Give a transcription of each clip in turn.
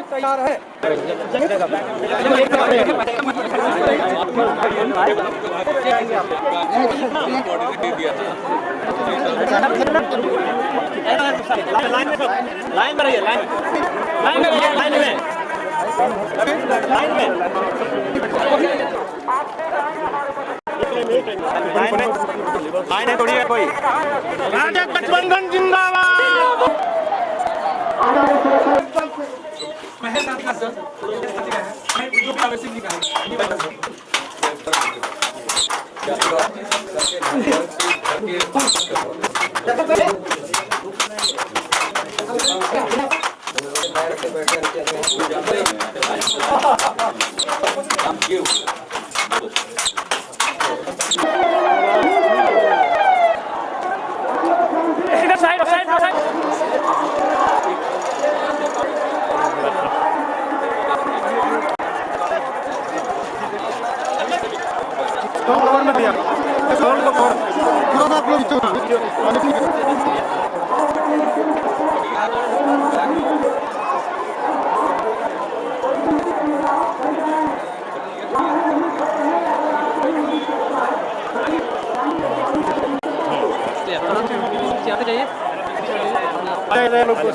तैयार है। लाइन में रहिए, लाइन में थोड़ी है कोई। राजा गठबंधन जिंदाबाद।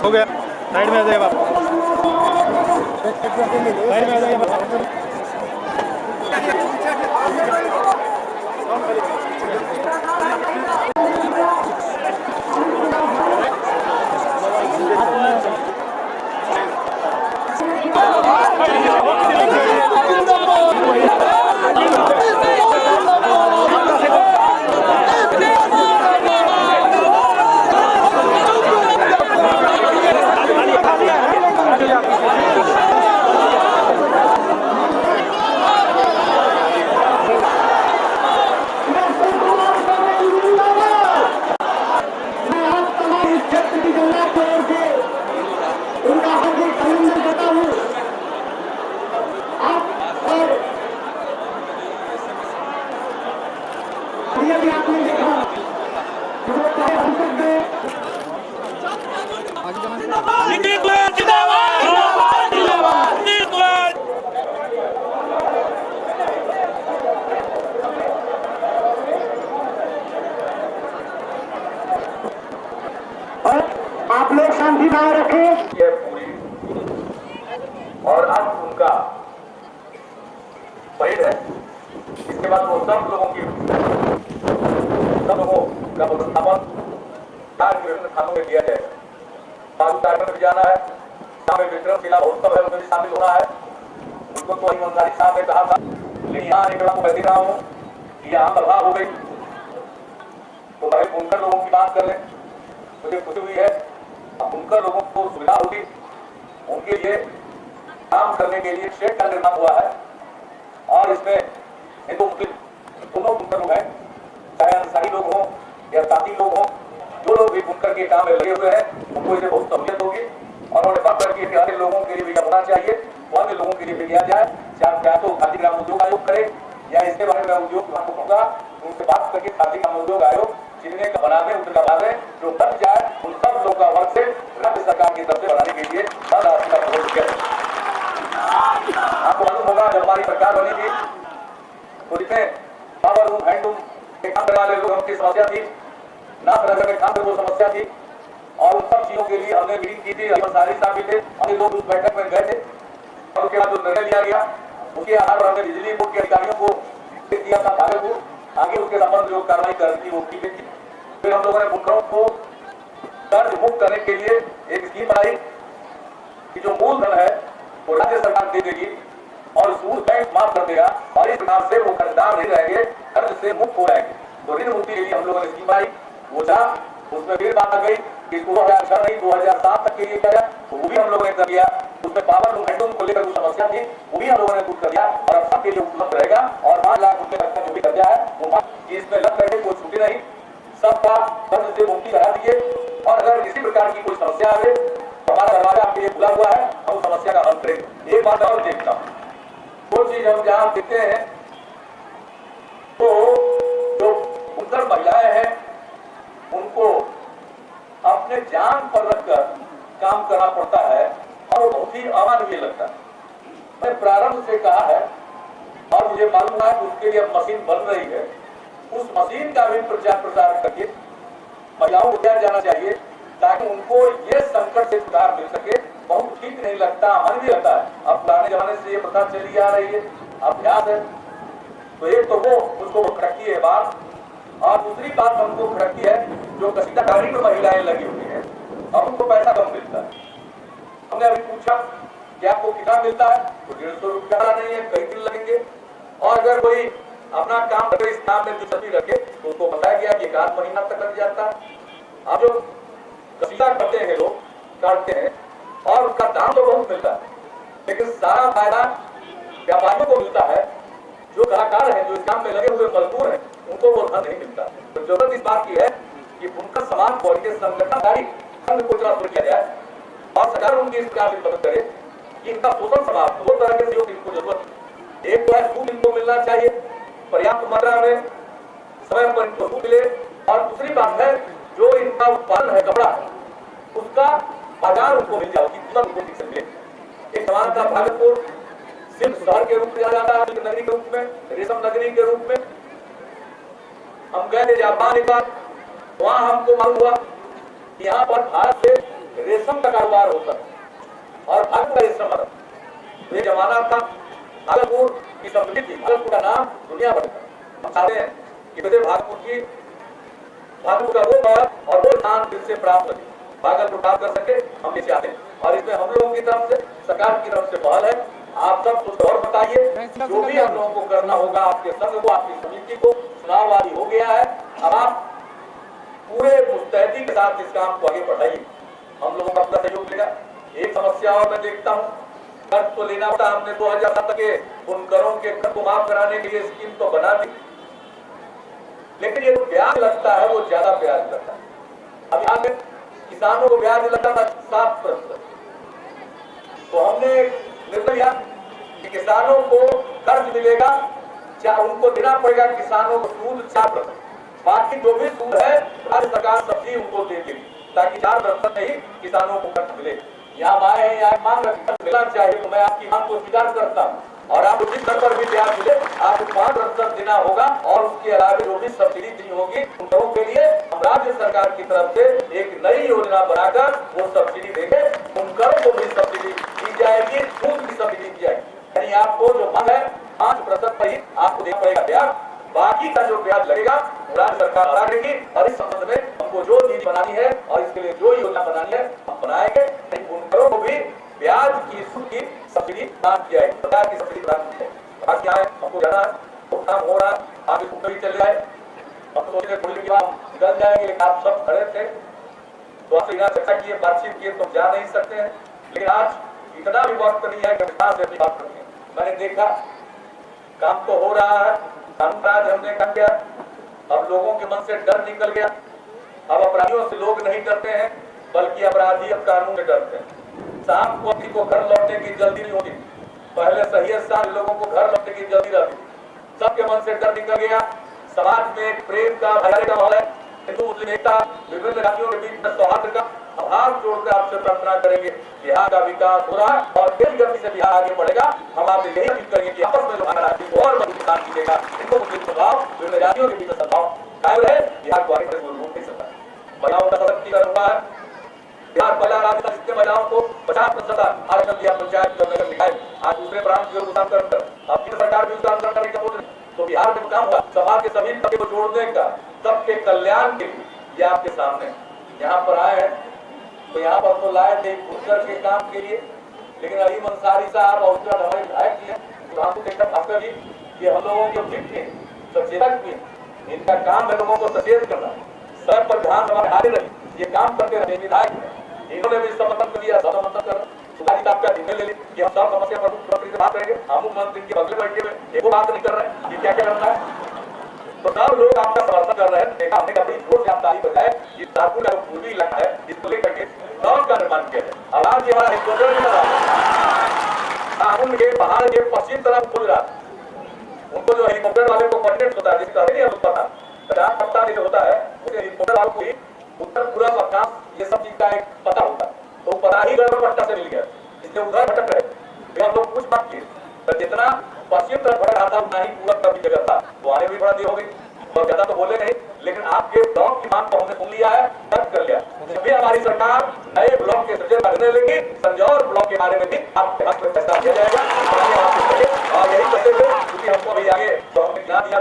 हो गया, साइड में आ जाइए आप, साइड में आ जाइए आप लोग शांति बनाए रखें। ये पूरी और अब उनका शहीद है। इसके बाद वो सब लोगों का प्रतिस्थापन विभिन्न थानों में किया जाएगा। बाबू टाइगर में जाना है, में विक्रमशिला महोत्सव है, उसमें भी शामिल होना है। उनको तो ईमानदारी साहब ने कहा था, लेकिन यहाँ एक को बता रहा हूँ कि यहाँ सभा हो गई तो भाई बुनकर लोगों की बात कर ले। मुझे खुशी हुई है, बुनकर लोगों को सुविधा होगी, उनके लिए काम करने के लिए शेड का निर्माण हुआ है। और इसमें हिंदू मुस्लिम दोनों बुनकर लोग हैं, चाहे अंसारी लोग हों या साथी लोग हों, जो लोग भी बुनकर के काम में लगे हुए हैं उनको इससे बहुत सहूलियत होगी। और उन्होंने बात करके कि अन्य लोगों के लिए भी होना चाहिए, तो अन्य लोगों के लिए भी किया जाए, चाहे तो खादी ग्राम उद्योग आयोग करे या इसके बारे में उद्योग विभाग को होगा, उनसे बात करके खादी ग्राम उद्योग आयोग जितने का बना दे उनका बना दे, जो बच जाए उन सब लोग का वर्ग से राज्य सरकार की तरफ से बनाने के लिए राशि का प्रयोग किया। आपको मालूम होगा जब हमारी सरकार बनेगी तो जितने पावर रूम हैंडलूम के काम करने वाले लोगों की समस्या थी, नाथ में काम करने की समस्या थी, और उन सब चीजों के लिए हमने मीटिंग की थी। सारी साहब भी थे, हम लोग उस बैठक में गए थे और उसके बाद जो निर्णय लिया गया उसके आधार पर हमने बिजली बोर्ड के अधिकारियों को दिया था भागलपुर, आगे उसके संबंध जो कार्रवाई करनी वो की गई। फिर हम लोगों ने बुनकरों को कर्ज मुक्त करने के लिए एक स्कीम बनाई कि जो मूलधन है वो राज्य सरकार दे देगी और सूद बैंक माफ कर देगा, और इस प्रकार से वो कर्जदार नहीं रहेंगे, कर्ज से मुक्त हो जाएंगे। तो ऋण मुक्ति के लिए हम लोगों ने स्कीम बनाई, वो था उसमें फिर बात आ गई कि 2006 नहीं 2007 तक के लिए किया, तो वो भी हम लोगों ने कर दिया। उसमें पावर लूम हैंडलूम को लेकर जो समस्या थी वो भी हम लोगों ने दूर कर दिया और अब सबके लिए उपलब्ध रहेगा। और 5 लाख रुपए तक का जो भी कर्जा है वो इसमें लग करके कोई छुट्टी नहीं, सबका कर्ज से मुक्ति करा दिए। और अगर इसी प्रकार की कोई समस्या आए तो हमारा दरवाजा आपके लिए खुला हुआ है, हम समस्या का हल करेंगे। एक बात और देखता हूँ, वो चीज हम जहाँ देखते हैं तो जो बुनकर महिलाएं हैं उनको अपने जान पर रखकर काम करना पड़ता है और बहुत ही अमानवीय लगता है। मैंने प्रारंभ से कहा है और मुझे मालूम है कि उसके लिए मशीन बन रही है, उस मशीन का भी प्रचार प्रसार करके महिलाओं को दिया जाना चाहिए ताकि उनको ये संकट से सुधार मिल सके। बहुत ठीक नहीं लगता, अमानवीय लगता है। अब पुराने जमाने से ये प्रथा चली आ रही है, अभ्यास है। तो एक तो वो उसको खटकती है बात, और दूसरी बात हमको खटकती है जो कसीदाकारी में महिलाएं लगी हुई है और उनको पैसा कम मिलता है। हमने अभी पूछा कि आपको कितना मिलता है, तो 150 रुपया नहीं है, कई दिन लगेंगे। और अगर कोई अपना काम करे, इस काम में दिलचस्पी रखे तो उसको बताया गया कि 1 महीना तक लग जाता है। अब जो कसीदा करते हैं लोग, काटते हैं और उसका दाम तो बहुत मिलता है, लेकिन सारा फायदा व्यापारियों को मिलता है। जो कलाकार हैं, जो इस काम में लगे हुए मजदूर हैं, उनको वो धन नहीं मिलता। तो जरूरत इस बात की है कि बुनकर समाज को इनके संगठनकारी संघ को चुना शुरू किया जाए और सरकार उनकी इस प्रकार मदद करे कि इनका शोषण समाप्त हो। 2 तरह के सहयोग इनको जरूरत, एक तो है सूद इनको मिलना चाहिए पर्याप्त मात्रा में, समय पर इनको सूद मिले। और दूसरी बात है जो इनका उत्पादन है कपड़ा है, उसका बाजार उनको मिल जाए, कीमत उनको ठीक से मिले। एक जमाना था भागलपुर सिल्क शहर के रूप में जाना जाता है, नगरी के रूप में, रेशम नगरी के रूप में। हम गए थे जापान एक बार, वहां हमको मालूम हुआ कि यहाँ पर भारत से रेशम का कारोबार होता है और भारत का रेशम आता। तो ये जमाना था भागलपुर की समृद्धि थी, भागलपुर का नाम दुनिया भर का। हम चाहते हैं कि वैसे भागलपुर का वो गौरव और वो स्थान फिर से प्राप्त हो, भागलपुर प्राप्त कर सके, हम ये चाहते हैं। और इसमें हम लोगों की तरफ से, सरकार की तरफ से पहल है। आप सब कुछ और बताइए, जो भी हम लोगों को करना होगा आपके संघ को, आपकी समिति को। चुनाव वादी हो गया है, अब आप पूरे मुस्तैदी के साथ इस काम को आगे बढ़ाइए, हम लोगों का अपना सहयोग मिलेगा। एक समस्या और मैं देखता हूँ, कर्ज तो लेना पड़ा, हमने 2007 के बुनकरों के कर्ज को माफ कराने के लिए स्कीम तो बना दी, लेकिन ये ब्याज लगता है वो ज्यादा ब्याज लगता है। अब यहाँ पे किसानों को ब्याज लगता था 7%, तो हमने निर्णय लिया कि किसानों को कर्ज मिलेगा, उनको देना पड़ेगा किसानों को सूद 4%, बाकी जो भी सूद है राज्य सरकार सब्सिडी उनको दे देगी ताकि 4% में ही किसानों को कर्ज मिले। यहाँ आए हैं, यहाँ मांग मिलना चाहिए, तो मैं आपकी मांग को स्वीकार करता हूँ और आप जिस दर पर भी ब्याज मिले आपको 5% देना होगा। और उसके अलावा जो भी सब्सिडी दी होगी उन लोगों के लिए हम राज्य सरकार की तरफ से एक नई योजना बनाकर वो सब्सिडी देंगे, बुनकरों को भी सब्सिडी दी जाएगी, सूद की सब्सिडी दी जाएगी। यानी आपको जो मांग है 5% पर ही आपको देना पड़ेगा ब्याज, बाकी का जो ब्याज लगेगा राज्य सरकार अदा करेगी। और इस संबंध में हमको जो नीति बनानी है और इसके लिए जो योजना बनानी है हम बनाएंगे। बुनकरों को भी ब्याज की सूद की सब्सिडी प्रदान किया है, सरकार की सब्सिडी प्रदान की है। बाकी आए हमको जाना है, काम हो रहा है, आगे भी चल रहा है। हम तो सोचे थोड़ी देर बाद निकल जाएंगे, लेकिन आप सब खड़े थे तो आपसे यहाँ चर्चा किए, बातचीत किए, तो जा नहीं सकते हैं। लेकिन आज इतना भी वक्त नहीं है कि विकास से अपनी बात करनी है। मैंने देखा काम तो हो रहा है, कामकाज हमने कर दिया, अब लोगों के मन से डर निकल गया। अब अपराधियों से लोग नहीं डरते हैं, बल्कि अपराधी अब कानून से डरते हैं। शाम को किसी को घर लौटने की जल्दी नहीं होती, पहले सही साल लोगों को घर लौटने की जल्दी रहती, सबके मन से डर निकल गया। समाज में प्रेम का, भाईचारे का माहौल है, हिंदू मुस्लिम एकता, विभिन्न जातियों के बीच में सौहार्द का। हम हाथ जोड़कर आपसे प्रार्थना करेंगे, बिहार का विकास हो रहा है और तेज गति से बिहार आगे बढ़ेगा। हम आपसे यही अपील करेंगे कि आपस में लोग और मजबूत काम कीजिएगा, हिंदू मुस्लिम सद्भाव, विभिन्न जातियों के बीच में सद्भाव कायम रहे, बिहार को आगे बढ़ने नहीं सकता। महिलाओं का सशक्तिकरण हुआ है, बिहार पहला राज्य था जिसने महिलाओं को 50% आरक्षण दिया पंचायत नगर निकाय। आज दूसरे प्रांत के काम कर अब सरकार भी काम करने का बोल रही, तो बिहार में काम हुआ समाज के सभी तबके को जोड़ने का, सबके कल्याण के लिए। ये आपके सामने यहाँ पर आए हैं, तो यहाँ पर तो लाए थे बुनकर के काम के लिए, लेकिन अलीम अंसारी साहब और उसके बाद हमारे विधायक जी हैं रामू शेखर भास्कर जी, ये हम लोगों के फिट थे, सचेतक भी, इनका काम है लोगों को सचेत करना, सर पर ध्यान हमारे हाजिर रही। ये काम करते रहे विधायक इन्होंने भी इसका मतलब दिया सब मतलब कर सुधारी साहब का निर्णय ले ली कि हम सब समस्या पर मुख्यमंत्री से बात करेंगे। हम मुख्यमंत्री के बगले बैठे हुए एक बात नहीं कर रहे कि क्या क्या करना है। तो सब लोग आपका समर्थन कर रहे हैं। देखा हमने कभी जोर से आप ताली बजाए इस धातु का पूर्वी इलाका है इसको लेकर के डॉम का निर्माण किया है। अब आज ये हमारा हेडक्वार्टर भी लगा के पहाड़ के पश्चिम तरफ खुल रहा उनको जो हेलीकॉप्टर वाले को कॉन्टेक्ट होता है जिसका नहीं है पता 50 सप्ताह जो होता है उसे हेलीकॉप्टर वालों को ही उत्तर पूर्व अवकाश ये सब चीज का एक पता होता है। तो पता ही गड़बड़ पट्टा से मिल गया इसलिए उधर भटक रहे हम लोग कुछ बात किए तो जितना पश्चिम तरफ भटक रहा था उतना ही पूरब तरफ जगह था। तो आने भी बड़ा देर हो गई और ज्यादा तो बोले नहीं लेकिन आपके ब्लॉक की मांग को हमने सुन लिया है रद्द कर लिया। जब भी हमारी सरकार नए ब्लॉक के सृजन का निर्णय लेगी संजौर ब्लॉक के बारे में भी आपके हक में फैसला किया जाएगा और यही करते हुए क्योंकि हमको अभी आगे तो हमने ध्यान दिया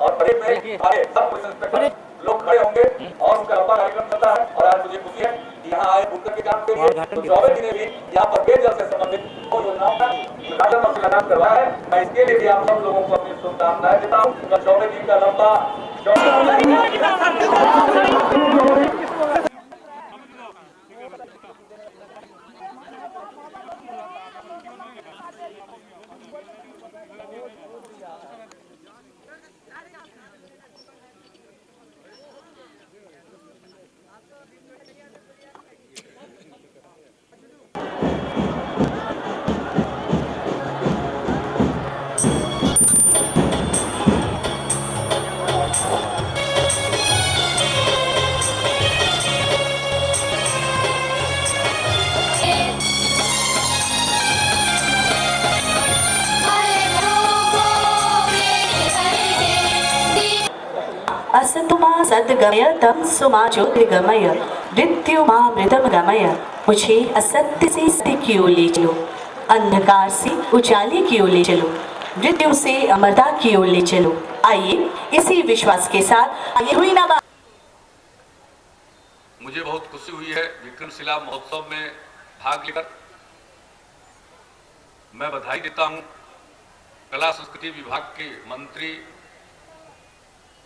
और परेड में आए सब पुलिस इंस्पेक्टर लोग खड़े होंगे और उनका लंबा कार्यक्रम चलता है। और आज मुझे खुशी है कि यहाँ आए बुनकर के काम के लिए तो चौबे जी ने भी यहाँ पर पेयजल से संबंधित योजनाओं का उद्घाटन और शिलान्यास करवाया है। मैं इसके लिए भी आप सब लोगों को अपनी शुभकामनाएं देता हूँ। चौबे जी का लंबा असतुमा सद्गमय तमसुमा ज्योतिर्गमय मृत्युमामृतम गमय। मुझे असत्य से सत्य की ओर ले चलो, अंधकार से उजाले की ओर ले चलो, मृत्यु से अमरता की ओर ले चलो। आइए इसी विश्वास के साथ आगे हुई ना बात। मुझे बहुत खुशी हुई है विक्रमशिला महोत्सव में भाग लेकर। मैं बधाई देता हूं कला संस्कृति विभाग के मंत्री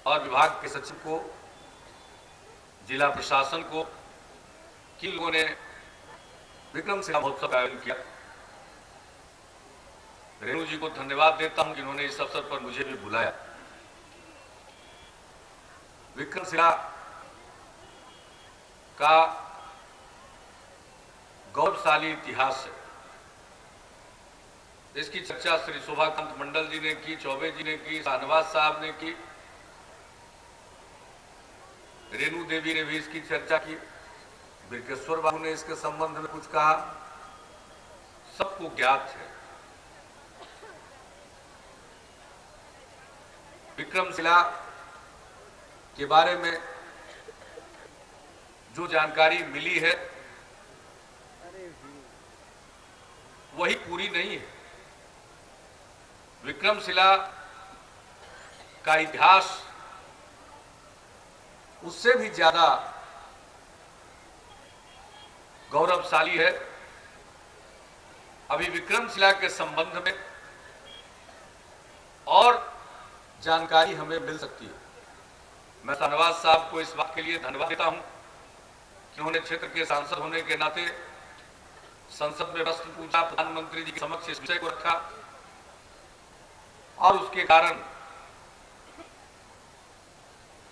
और विभाग के सचिव को, जिला प्रशासन को कि लोगों ने विक्रमशिला महोत्सव का आयोजन किया। रेणु जी को धन्यवाद देता हूं जिन्होंने इस अवसर पर मुझे भी बुलाया। विक्रमशिला का गौरवशाली इतिहास है। इसकी चर्चा श्री शोभाकांत मंडल जी ने की, चौबे जी ने की, शाहनवाज साहब ने की, रेणु देवी ने भी इसकी चर्चा की, बिरकेश्वर बाबू ने इसके संबंध में कुछ कहा। सबको ज्ञात है विक्रमशिला के बारे में जो जानकारी मिली है वही पूरी नहीं है। विक्रमशिला का इतिहास उससे भी ज्यादा गौरवशाली है। अभी विक्रमशिला के संबंध में और जानकारी हमें मिल सकती है। मैं शाहनवाज साहब को इस बात के लिए धन्यवाद देता हूं कि उन्होंने क्षेत्र के सांसद होने के नाते संसद में प्रश्न पूछा, प्रधानमंत्री जी के समक्ष इस विषय को रखा और उसके कारण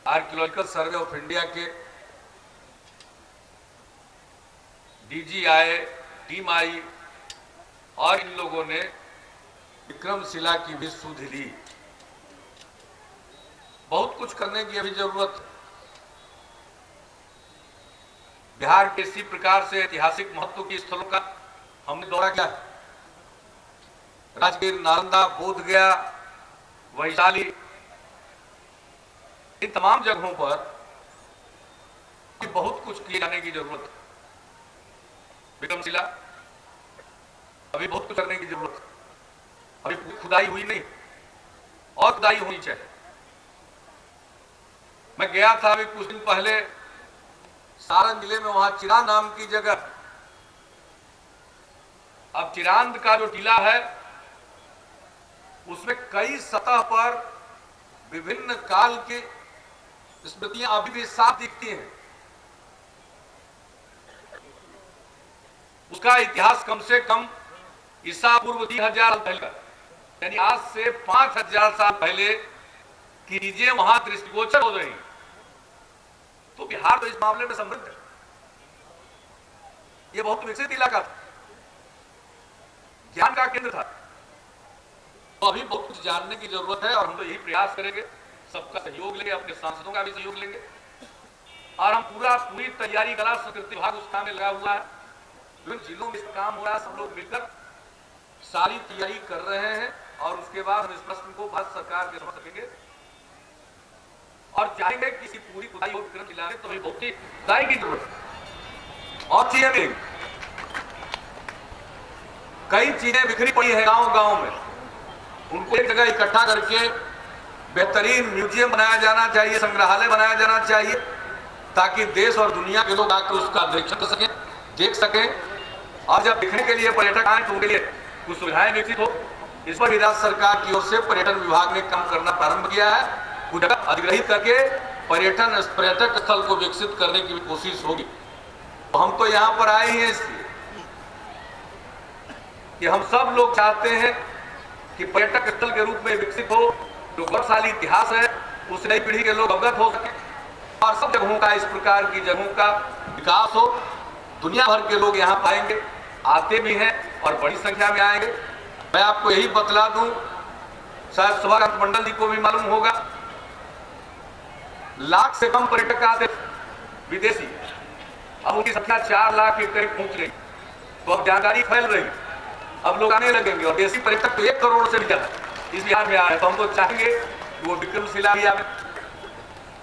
आर्कियोलॉजिकल सर्वे ऑफ इंडिया के डीजी आए, टीम आई और इन लोगों ने विक्रमशिला की भी सुध ली। बहुत कुछ करने की अभी जरूरत है। बिहार के इसी प्रकार से ऐतिहासिक महत्व की स्थलों का हमने दौरा किया है। राजगीर, नालंदा, बोधगया, वैशाली, इन तमाम जगहों पर बहुत कुछ किए जाने की जरूरत है। विक्रमशिला अभी बहुत कुछ करने की जरूरत है। अभी खुदाई हुई नहीं और खुदाई होनी चाहिए। मैं गया था अभी कुछ दिन पहले सारण जिले में, वहां चिरांद नाम की जगह। अब चिरांद का जो टीला है उसमें कई सतह पर विभिन्न काल की स्मृतियां अभी भी साफ दिखती हैं। उसका इतिहास कम से कम ईसा पूर्व 3000 साल पहले, यानी आज से 5000 साल पहले की चीजें वहां दृष्टिगोचर हो रही। तो बिहार तो इस मामले में समृद्ध है, ये बहुत विकसित इलाका था, ज्ञान का केंद्र था। तो अभी बहुत कुछ जानने की जरूरत है और हम तो यही प्रयास करेंगे, सबका सहयोग लेंगे, अपने सांसदों का भी सहयोग लेंगे और हम पूरी तैयारी कला संस्कृति विभाग उस काम में लगा हुआ है, विभिन्न जिलों में इस काम हो रहा है, सब लोग मिलकर सारी तैयारी कर रहे हैं और उसके बाद हम इस प्रश्न को भारत सरकार के समझ सकेंगे और चाहेंगे कि पूरी खुदाई और विक्रम जिला में तो बहुत ही खुदाई की जरूरत है और चीजें मिलेंगी। कई चीजें बिखरी पड़ी है गांव-गांव में, उनको एक जगह इकट्ठा करके बेहतरीन म्यूजियम बनाया जाना चाहिए, संग्रहालय बनाया जाना चाहिए, ताकि देश और दुनिया के लोग आकर उसका निरीक्षण कर सकें, देख सकें और जब देखने के लिए पर्यटक आए तो उनके लिए कुछ सुविधाएं विकसित हो। इस पर राज्य सरकार की ओर से पर्यटन विभाग ने काम करना प्रारंभ किया है, कुछ जगह अधिग्रहित करके पर्यटक स्थल को विकसित करने की कोशिश होगी। तो हम तो यहाँ पर आए हैं इसलिए कि हम सब लोग चाहते हैं कि पर्यटक स्थल के रूप में विकसित हो, जो गौरवशाली इतिहास है उस नई पीढ़ी के लोग अवगत हो सके और सब जगहों का इस प्रकार की जगहों का विकास हो। दुनिया भर के लोग यहाँ पाएंगे, आते भी हैं और बड़ी संख्या में आएंगे। मैं आपको यही बतला दूं, शायद शोभाकांत मंडल जी को भी मालूम होगा, लाख से कम पर्यटक आते विदेशी, अब उनकी संख्या 4 लाख के करीब पहुंच गई। तो अब जानकारी फैल रही, अब लोग आने लगेंगे और देशी पर्यटक तो 1 करोड़ से भी ज्यादा इस बिहार में आ रहे हैं। तो हम तो चाहेंगे वो विक्रमशिला भी आवे,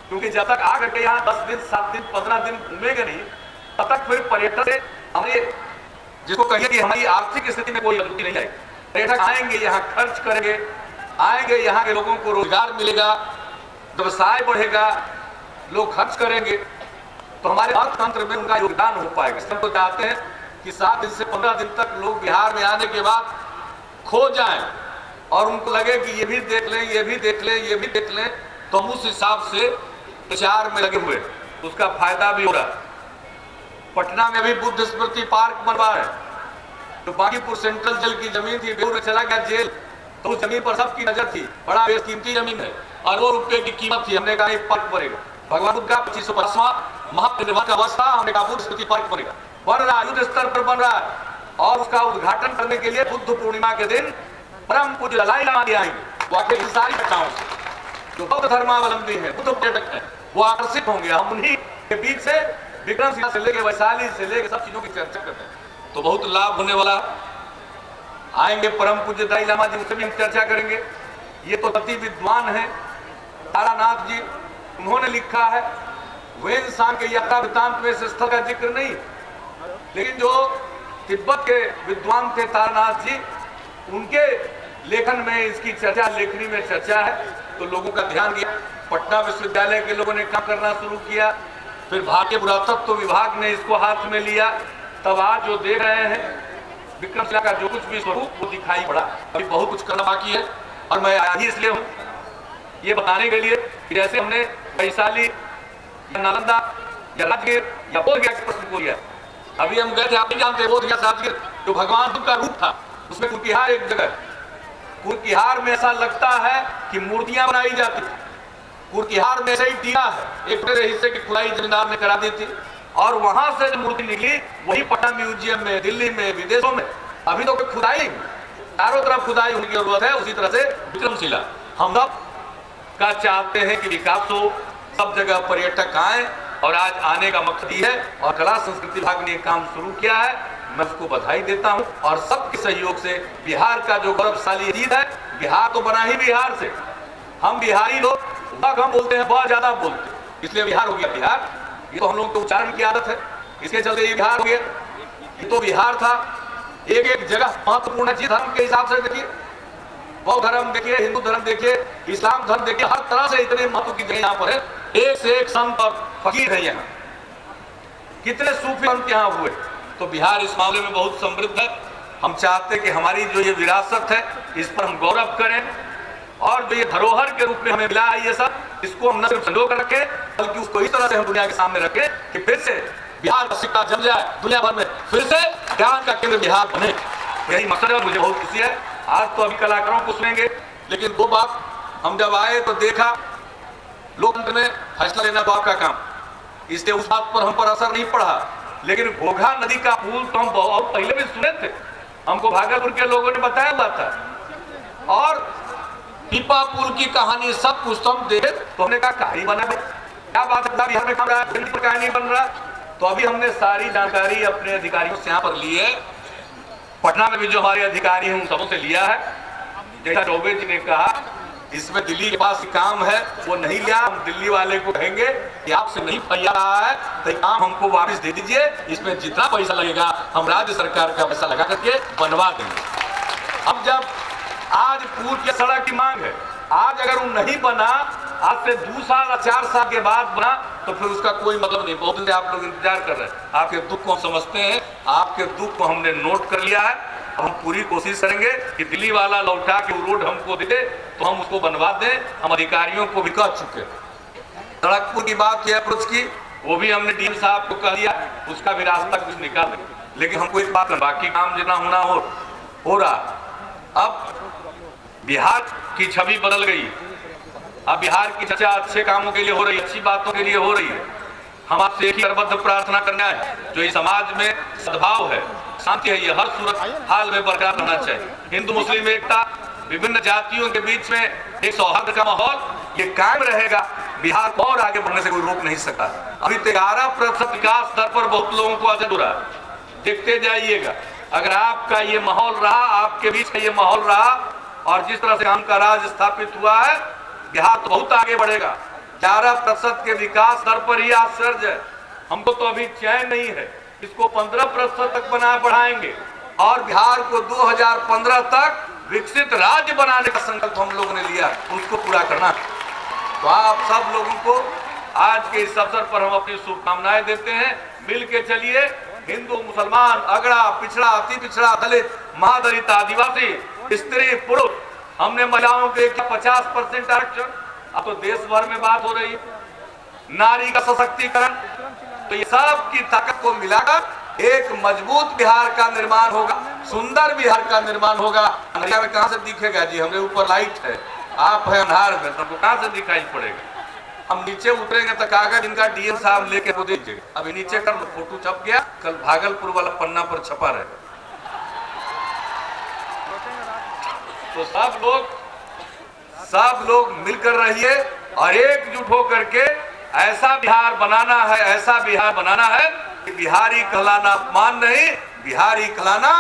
क्योंकि जब तक आ करके यहाँ 10 दिन 7 दिन 15 दिन घूमेंगे नहीं, तब तक फिर पर्यटन से हमारे जिसको कहिए कि हमारी आर्थिक स्थिति में कोई मजबूती नहीं आएगी। पर्यटक आएंगे, यहाँ खर्च करेंगे, आएंगे, यहाँ के लोगों को रोजगार मिलेगा, व्यवसाय बढ़ेगा, लोग खर्च करेंगे, तो हमारे अर्थतंत्र में उनका योगदान हो पाएगा। हम तो चाहते हैं कि 7 दिन से 15 दिन तक लोग बिहार में आने के बाद खो जाएं और उनको लगे कि ये भी देख लें, ये भी देख लें, ये भी देख लें, तो हम उस हिसाब से प्रचार में लगे हुए, उसका फायदा भी हो रहा है। पटना में भी बुद्ध स्मृति पार्क बनवा रहे हैं, तो बांकीपुर सेंट्रल जेल की जमीन थी, बेऊर में चला गया जेल, तो उस जमीन पर सबकी नजर थी, बड़ा बेशकीमती जमीन है, अरबों रुपए की कीमत थी। हमने कहा पार्क बनेगा, भगवान बुद्ध का 2550वां महापरिनिर्वाण का वर्ष था, हमने कहा बुद्ध स्मृति पार्क बनेगा, बन रहा, युद्ध स्तर पर बन रहा है और उसका उद्घाटन करने के लिए बुद्ध पूर्णिमा के दिन परम पूज्य दलाई लामा जी आएंगे। वो आके सारी घटनाओं से जो बौद्ध धर्मावलंबी है, बुद्ध पर्यटक है, वो आकर्षित होंगे। हम उन्हीं के बीच से विक्रमशिला से लेके वैशाली से लेके सब चीजों की चर्चा करते हैं, तो बहुत लाभ होने वाला। आएंगे परम पूज्य दलाई लामा जी, उनसे भी हम चर्चा करेंगे। ये तो अति विद्वान है तारानाथ जी, उन्होंने लिखा है, वे इंसान के यात्रा वृत्तांत में इस स्थल का जिक्र नहीं, लेकिन जो तिब्बत के विद्वान थे तारानाथ जी, उनके लेखन में इसकी चर्चा, लेखनी में चर्चा है, तो लोगों का ध्यान दिया। पटना विश्वविद्यालय के लोगों ने काम करना शुरू किया, फिर भारतीय पुरातत्व विभाग ने इसको हाथ में लिया, तब आज जो देख रहे हैं विक्रमशिला का जो कुछ भी स्वरूप वो दिखाई पड़ा। अभी बहुत कुछ करना बाकी है और मैं आया ही इसलिए हूँ ये बताने के लिए कि जैसे हमने वैशाली या नालंदा या राजगीर या बोधगया के प्रश्न को लिया, अभी हम गए थे, आप नहीं जानते, बोधगया राजगीर जो भगवान बुद्ध का रूप था, उसमें कुटिहार एक जगह, कुटिहार में ऐसा लगता है कि मूर्तियां बनाई जाती थी। कुटिहार में ऐसा ही टीला है, एक बड़े हिस्से की खुदाई जमींदार ने करा दी थी और वहां से जो मूर्ति निकली वही पटना म्यूजियम में, दिल्ली में, विदेशों में अभी तो खुदाई, चारों तरफ खुदाई होने की जरूरत है। उसी तरह से विक्रमशिला हम सब का चाहते हैं कि विकास हो, सब जगह पर्यटक आए और आज आने का मकसद ही है और कला संस्कृति विभाग ने काम शुरू किया है, मैं उसको बधाई देता हूं। और सबके सहयोग से बिहार का जो गौरवशाली चीज है, बिहार तो बना ही बिहार से, हम बिहारी लोग हम बोलते हैं, बहुत ज्यादा बोलते हैं, इसलिए बिहार हो गया बिहार। ये तो हम लोग को उच्चारण की आदत है, इसके चलते ये बिहार हो गया। ये तो बिहार था, एक एक जगह महत्वपूर्ण है, धर्म के हिसाब से देखिए, बौद्ध धर्म देखिए, हिंदू धर्म देखिए, इस्लाम धर्म देखिए, हर तरह से इतने महत्व की जगह यहाँ पर है। एक से एक संत और फकीर है यहाँ, कितने सूफी संत यहाँ हुए। तो बिहार इस मामले में बहुत समृद्ध है। हम चाहते हैं कि हमारी जो ये विरासत है इस पर हम गौरव करें और जो ये धरोहर के रूप में हमें मिला है ये सब, इसको हम न सिर्फ संजो कर रखें बल्कि उसको इस तरह से हम दुनिया के सामने रखें कि फिर से बिहार का सिक्का जम जाए, दुनिया भर में फिर से ज्ञान का केंद्र बिहार बने। यही मकसद है। मुझे बहुत खुशी है। आज तो अभी कलाकारों को सुनेंगे, लेकिन दो बात हम जब आए तो देखा, लोकतंत्र में फैसला लेना तो आपका काम, इसलिए उस बात पर हम पर असर नहीं पड़ा। लेकिन घोघा नदी का पुल तो हम बहुत पहले भी सुने थे, हमको भागलपुर के लोगों ने बताया हुआ था। और पीपा पुल की कहानी सब कुछ तो हम देखे, तो हमने कहा कहानी बना है, क्या बात है, बिहार में काम रहा है, कहानी बन रहा। तो अभी हमने सारी जानकारी अपने अधिकारियों से यहाँ पर ली है। पटना में भी जो हमारे अधिकारी हैं उन सबों से लिया है। जैसा चौबे जी ने कहा, इसमें दिल्ली के पास काम है, वो नहीं लिया। हम दिल्ली वाले को कहेंगे कि आपसे नहीं पैसा रहा है तो काम हमको वापस दे दीजिए, इसमें जितना पैसा लगेगा हम राज्य सरकार का पैसा लगा करके बनवा देंगे। अब जब आज पुल की सड़क की मांग है, आज अगर वो नहीं बना, आज से 2 साल या 4 साल के बाद बना, तो फिर उसका कोई मतलब नहीं। बहुत दिन आप लोग इंतजार कर रहे हैं, आपके दुख को समझते हैं, आपके दुख को हमने नोट कर लिया है। हम पूरी कोशिश करेंगे कि दिल्ली वाला लौटा के रोड हमको दे तो हम उसको बनवा दें। हम अधिकारियों को भी कह चुके। सड़कपुर की बात है अप्रोच की, वो भी हमने डीएम साहब को कह दिया, उसका भी रास्ता कुछ निकाल दें। लेकिन हमको इस बात में बाकी काम जितना होना हो रहा। अब बिहार की छवि बदल गई। अब बिहार की चर्चा अच्छे कामों के लिए हो रही है, अच्छी बातों के लिए हो रही है। हम आपसे एक ही करबद्ध प्रार्थना करना है, जो इस समाज में सद्भाव है, शांति है, ये हर सूरत हाल में बरकरार रहना चाहिए। हिंदू मुस्लिम एकता, विभिन्न जातियों के बीच में एक सौहार्द का माहौल, ये कायम रहेगा। बिहार को और आगे बढ़ने से कोई रोक नहीं सकता। अभी 11% विकास दर पर बहुत लोगों को असर हो रहा है। देखते जाइएगा, अगर आपका ये माहौल रहा, आपके बीच का ये माहौल रहा, और जिस तरह से काम का राज स्थापित हुआ है, बिहार तो बहुत आगे बढ़ेगा। 11% के विकास दर पर ही आश्चर्य है। हमको तो अभी चैन नहीं है, इसको 15% तक बढ़ाएंगे और बिहार को 2015 तक विकसित राज्य बनाने का संकल्प हम लोगों ने लिया, उसको पूरा करना। तो आप सब लोगों को आज के इस अवसर पर हम अपनी शुभकामनाएं देते हैं। मिल के चलिए, हिंदू मुसलमान, अगड़ा पिछड़ा, अति पिछड़ा, दलित, महादलित, आदिवासी, स्त्री पुरुष, हमने महिलाओं के 50% आरक्षण। अब तो देश भर में बात हो रही है नारी का सशक्तिकरण। तो ये सब की ताकत को मिलाकर एक मजबूत बिहार का निर्माण होगा, सुंदर बिहार का निर्माण होगा। अंधेरा में कहां से दिखेगा जी, हमरे ऊपर लाइट है, आप है अंधार में, तो कहां से दिखाई पड़ेगा। हम नीचे उतरेंगे तो कागज इनका डीएम साहब लेके वो दीजिएगा। अभी नीचे कर फोटो छप गया, कल भागलपुर वाला पन्ना पर छपा रहेगा। तो सब लोग मिलकर रहिए और एकजुट होकर के ऐसा बिहार बनाना है, ऐसा बिहार बनाना है कि बिहारी कहलाना अपमान नहीं, बिहारी कहलाना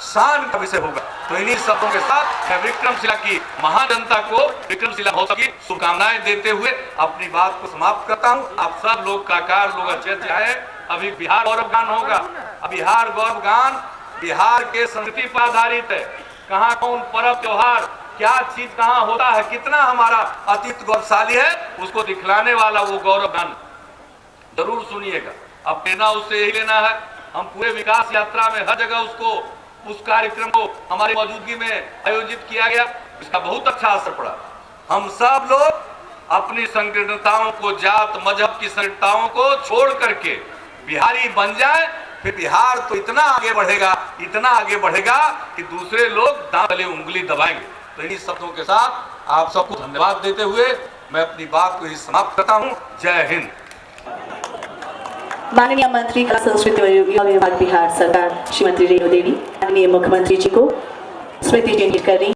शान का विषय होगा। तो इन्हीं शब्दों के साथ मैं विक्रमशिला की महान जनता को विक्रमशिला महोत्सव की शुभकामनाएं देते हुए अपनी बात को समाप्त करता हूं। आप सब लोग काकार लोग अच्छे से आए। अभी बिहार गौरव गान होगा। अब बिहार गौरव गान बिहार के संस्कृति पर आधारित है। कहाँ कौन पर्व त्योहार, क्या चीज कहाँ होता है, कितना हमारा अतीत गौरवशाली है, उसको दिखलाने वाला वो गौरव गान जरूर सुनिएगा। अब प्रेरणा उससे यही लेना है। हम पूरे विकास यात्रा में हर जगह उस कार्यक्रम को हमारी मौजूदगी में आयोजित किया गया, इसका बहुत अच्छा असर पड़ा। हम सब लोग अपनी संकीर्णताओं को, जात मजहब की संकीर्णताओं को छोड़ करके बिहारी बन जाए, फिर बिहार तो इतना आगे बढ़ेगा, इतना आगे बढ़ेगा कि दूसरे लोग दांत तले उंगली दबाएंगे। तो इन्हीं शब्दों के साथ आप सबको धन्यवाद देते हुए मैं अपनी बात को ही समाप्त करता हूं। जय हिंद। माननीय मंत्री कला संस्कृति एवं युवा विभाग बिहार सरकार श्रीमती रेणु देवी, माननीय मुख्यमंत्री जी को स्मृति चिन्हित करनी।